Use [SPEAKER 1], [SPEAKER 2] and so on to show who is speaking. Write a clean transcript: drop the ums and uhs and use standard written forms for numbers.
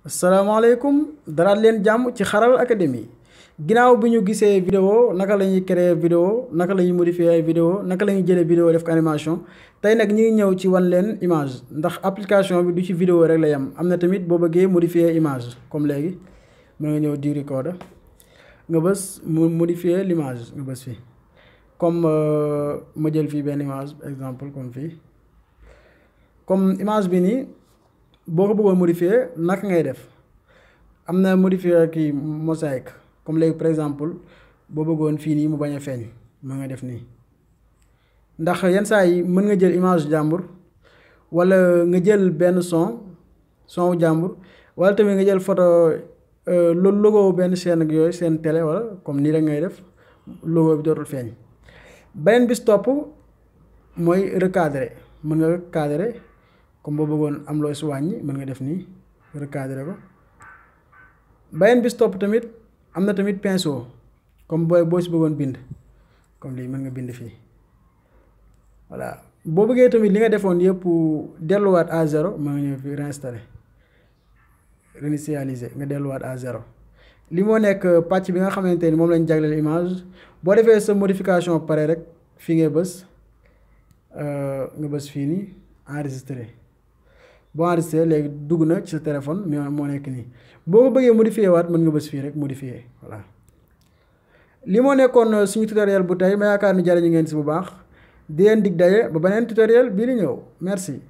[SPEAKER 1] asalaamaaleykum daraat leen jàmm ci Xarala Academy ginnaaw bi ñu gisee vidéo naka la ñuy créer vidéo naka la ñuy modifier ay vidéo naka la ñuy jëlee vidéo def ko animation tey nag ñi ngi ñëw ci wan leen image ndax application bi du ci vidéo rek la yem am na tamit boo bëggee modifier image comme léegi mën nga ñëw di recorder nga bës mu modifier l'image nga bës fii comme ma jël fii benn image exemple comme fii comme image bi nii boo ko bëggoon modifier naka ngay def am na modifier kii mosaïque comme léegi par exemple boo bëggoon fii nii mu bañ a feeñ mën nga def nii ndax yenn saa yi mën nga jël image jàmbur wala nga jël benn son jàmbur wala tamit nga jël photo logo benn chaîne ak yooyu seen télé wala comme nii rek ngay def logo bi dootul feeñ beneen bis topp mooy recadrer mën nga cadrer comme boo bëggoon am loo si wàññi mën nga def nii recadrer ko beneen bis topp tamit am na tamit pinceau comme boo si bëggoon bind comme lii mën nga bind fii voilà boo bëggee tamit li nga defoon yëpp delluwaat à zéro mën nga ñëw fii réinstaller réinitialiser nga delluwaat à zéro li moo nekk pàcc bi nga xamante ni moom lañ jagleel image boo defee sa modification pare rek fii ngay bës nga bës fii nii enregistrer boo enregistré léegi dugg na ci sa téléphone moo nekk nii boo ko bëggee modifier waat mën nga bës fii rek modifier voilà li moo nekkoon suñu tutoriel bu tey ma yaakaar ni jariñu ngeen si bu baax di leen dig daje ba beneen tutoriel bii di ñëw merci